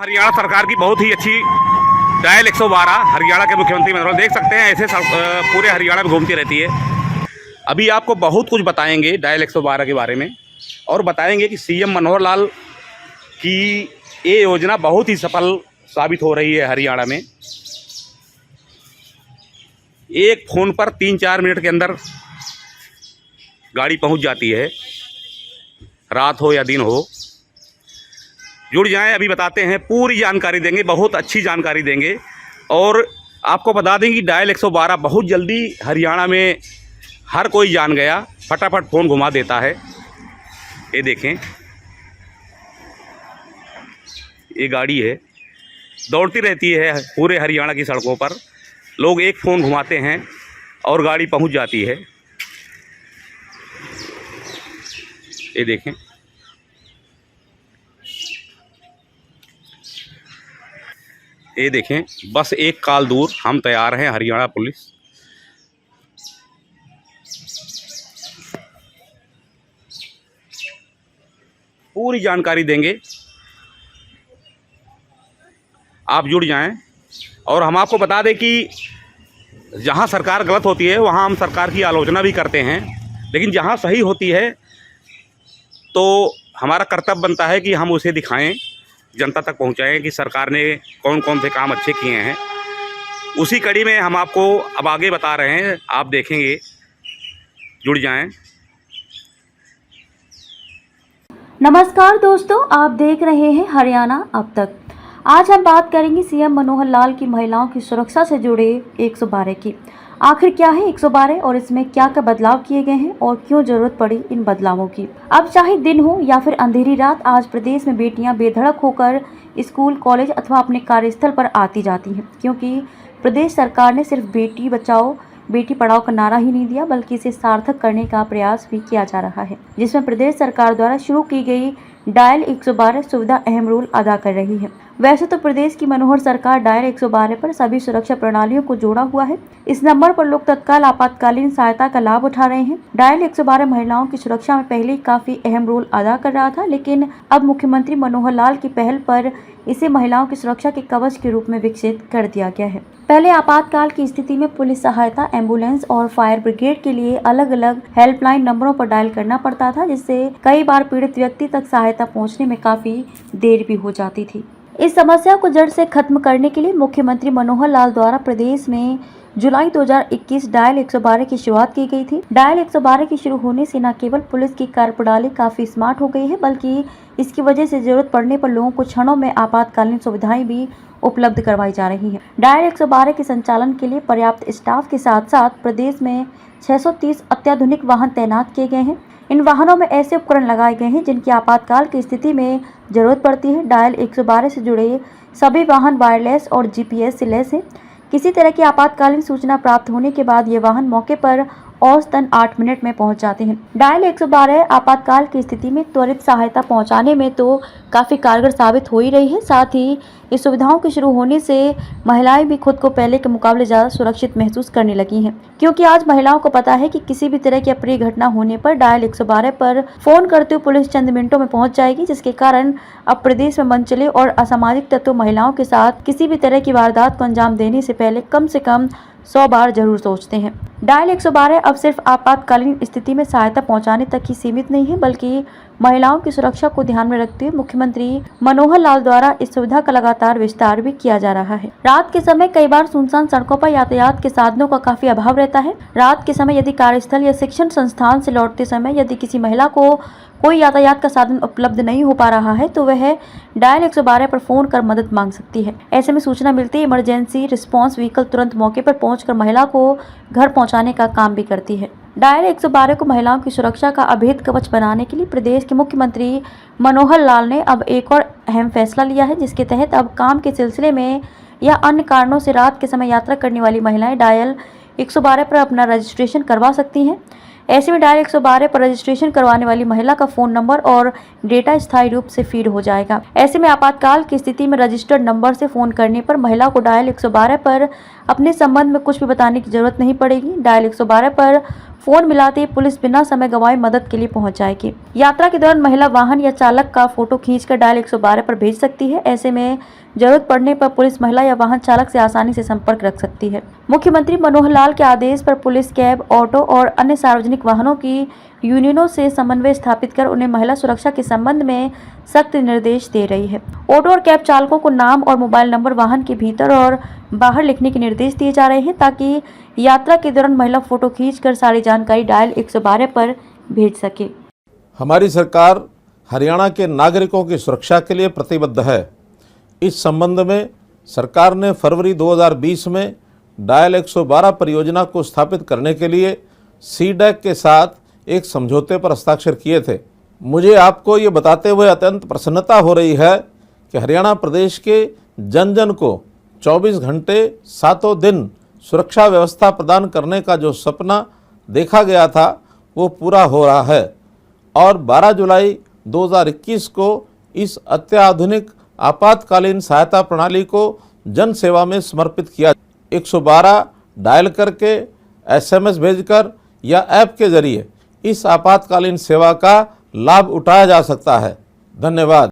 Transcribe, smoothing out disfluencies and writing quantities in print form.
हरियाणा सरकार की बहुत ही अच्छी डायल 112 हरियाणा के मुख्यमंत्री मनोहर देख सकते हैं, ऐसे पूरे हरियाणा में घूमती रहती है। अभी आपको बहुत कुछ बताएंगे डायल 112 के बारे में और बताएंगे कि सीएम मनोहर लाल की ये योजना बहुत ही सफल साबित हो रही है। हरियाणा में एक फ़ोन पर 3-4 मिनट के अंदर गाड़ी पहुंच जाती है, रात हो या दिन हो। जुड़ जाएं, अभी बताते हैं, पूरी जानकारी देंगे, बहुत अच्छी जानकारी देंगे। और आपको बता दें कि डायल 112 बहुत जल्दी हरियाणा में हर कोई जान गया, फटाफट फ़ोन घुमा देता है। ये देखें, ये गाड़ी है, दौड़ती रहती है पूरे हरियाणा की सड़कों पर। लोग एक फ़ोन घुमाते हैं और गाड़ी पहुंच जाती है। ये देखें, ये देखें, बस एक कॉल दूर हम तैयार हैं। हरियाणा पुलिस पूरी जानकारी देंगे, आप जुड़ जाएं। और हम आपको बता दें कि जहां सरकार गलत होती है वहां हम सरकार की आलोचना भी करते हैं, लेकिन जहां सही होती है तो हमारा कर्तव्य बनता है कि हम उसे दिखाएं, जनता तक पहुंचाएं कि सरकार ने कौन कौन से काम अच्छे किए हैं। उसी कड़ी में हम आपको अब आगे बता रहे हैं, आप देखेंगे, जुड़ जाएं। नमस्कार दोस्तों, आप देख रहे हैं हरियाणा अब तक। आज हम बात करेंगे सीएम मनोहर लाल की महिलाओं की सुरक्षा से जुड़े 112 की। आखिर क्या है 112 और इसमें क्या क्या बदलाव किए गए हैं और क्यों जरूरत पड़ी इन बदलावों की। अब चाहे दिन हो या फिर अंधेरी रात, आज प्रदेश में बेटियां बेधड़क होकर स्कूल, कॉलेज अथवा अपने कार्यस्थल पर आती जाती हैं, क्योंकि प्रदेश सरकार ने सिर्फ बेटी बचाओ बेटी पढ़ाओ का नारा ही नहीं दिया, बल्कि इसे सार्थक करने का प्रयास भी किया जा रहा है, जिसमें प्रदेश सरकार द्वारा शुरू की गई डायल 112 सुविधा अहम रोल अदा कर रही है। वैसे तो प्रदेश की मनोहर सरकार डायल 112 पर सभी सुरक्षा प्रणालियों को जोड़ा हुआ है। इस नंबर पर लोग तत्काल आपातकालीन सहायता का लाभ उठा रहे हैं। डायल 112 महिलाओं की सुरक्षा में पहले ही काफी अहम रोल अदा कर रहा था, लेकिन अब मुख्यमंत्री मनोहर लाल की पहल पर इसे महिलाओं की सुरक्षा के कवच के रूप में विकसित कर दिया गया है। पहले आपातकाल की स्थिति में पुलिस सहायता, एम्बुलेंस और फायर ब्रिगेड के लिए अलग अलग हेल्पलाइन नंबरों पर डायल करना पड़ता था, जिससे कई बार पीड़ित व्यक्ति तक सहायता पहुंचने में काफी देर भी हो जाती थी। इस समस्या को जड़ से खत्म करने के लिए मुख्यमंत्री मनोहर लाल द्वारा प्रदेश में जुलाई 2021 डायल 112 की शुरुआत की गई थी। डायल 112 की शुरू होने से न केवल पुलिस की कार्यप्रणाली काफी स्मार्ट हो गई है, बल्कि इसकी वजह से जरूरत पड़ने पर लोगों को क्षणों में आपातकालीन सुविधाएं भी उपलब्ध करवाई जा रही हैं। डायल 112 के संचालन के लिए पर्याप्त स्टाफ के साथ साथ प्रदेश में 630 अत्याधुनिक वाहन तैनात किए गए हैं। इन वाहनों में ऐसे उपकरण लगाए गए हैं जिनकी आपातकाल की स्थिति में जरूरत पड़ती है। डायल 112 से जुड़े सभी वाहन वायरलेस और जीपीएस से लैस हैं। किसी तरह की आपातकालीन सूचना प्राप्त होने के बाद ये वाहन मौके पर औसतन 8 मिनट में पहुंच जाते हैं। डायल 112 आपातकाल की स्थिति में त्वरित सहायता पहुंचाने में तो काफी कारगर साबित हो ही रही है। साथ ही इस सुविधाओं के शुरू होने से महिलाएं भी खुद को पहले के मुकाबले ज्यादा सुरक्षित महसूस करने लगी हैं, क्योंकि आज महिलाओं को पता है कि किसी भी तरह की अप्रिय घटना होने पर डायल 112 पर फोन करते हुए पुलिस चंद मिनटों में पहुंच जाएगी, जिसके कारण अब प्रदेश में मनचले और असामाजिक तत्व महिलाओं के साथ किसी भी तरह की वारदात को अंजाम देने से पहले कम से कम 100 बार जरूर सोचते हैं। डायल 112 अब सिर्फ आपातकालीन स्थिति में सहायता पहुंचाने तक ही सीमित नहीं है, बल्कि महिलाओं की सुरक्षा को ध्यान में रखते हुए मुख्यमंत्री मनोहर लाल द्वारा इस सुविधा का लगातार विस्तार भी किया जा रहा है। रात के समय कई बार सुनसान सड़कों पर यातायात के साधनों का काफी अभाव रहता है। रात के समय यदि कार्यस्थल या शिक्षण संस्थान से लौटते समय यदि किसी महिला को कोई यातायात का साधन उपलब्ध नहीं हो पा रहा है, तो वह डायल 112 पर फोन कर मदद मांग सकती है। ऐसे में सूचना मिलती है, इमरजेंसी रिस्पांस व्हीकल तुरंत मौके पर पहुंचकर महिला को घर पहुंचाने का काम भी करती है। डायल 112 को महिलाओं की सुरक्षा का अभेद कवच बनाने के लिए प्रदेश के मुख्यमंत्री मनोहर लाल ने अब एक और अहम फैसला लिया है, जिसके तहत अब काम के सिलसिले में या अन्य कारणों से रात के समय यात्रा करने वाली महिलाएं डायल 112 पर अपना रजिस्ट्रेशन करवा सकती हैं। ऐसे में डायल 112 पर रजिस्ट्रेशन करवाने वाली महिला का फोन नंबर और डेटा स्थायी रूप से फीड हो जाएगा। ऐसे में आपातकाल की स्थिति में रजिस्टर्ड नंबर से फोन करने पर महिला को डायल 112 पर अपने संबंध में कुछ भी बताने की जरूरत नहीं पड़ेगी। डायल 112 पर फोन मिलाते ही पुलिस बिना समय गंवाए मदद के लिए पहुंच जाएगी। यात्रा के दौरान महिला वाहन या चालक का फोटो खींचकर डायल 112 पर भेज सकती है। ऐसे में जरूरत पड़ने पर पुलिस महिला या वाहन चालक से आसानी से संपर्क रख सकती है। मुख्यमंत्री मनोहर लाल के आदेश पर पुलिस कैब, ऑटो और अन्य सार्वजनिक वाहनों की यूनियनों से समन्वय स्थापित कर उन्हें महिला सुरक्षा के संबंध में सख्त निर्देश दे रही है। ऑटो और कैब चालकों को नाम और मोबाइल नंबर वाहन के भीतर और बाहर लिखने के निर्देश दिए जा रहे हैं ताकि यात्रा के दौरान महिला फोटो खींचकर सारी जानकारी डायल 112 पर भेज सके। हमारी सरकार हरियाणा के नागरिकों की सुरक्षा के लिए प्रतिबद्ध है। इस संबंध में सरकार ने फरवरी 2020 में डायल 112 परियोजना को स्थापित करने के लिए सीडैक के साथ एक समझौते पर हस्ताक्षर किए थे। मुझे आपको ये बताते हुए अत्यंत प्रसन्नता हो रही है कि हरियाणा प्रदेश के जन जन को 24 घंटे 7 दिन सुरक्षा व्यवस्था प्रदान करने का जो सपना देखा गया था वो पूरा हो रहा है और 12 जुलाई 2021 को इस अत्याधुनिक आपातकालीन सहायता प्रणाली को जन सेवा में समर्पित किया। 112 डायल करके, SMS भेजकर या ऐप के जरिए इस आपातकालीन सेवा का लाभ उठाया जा सकता है। धन्यवाद।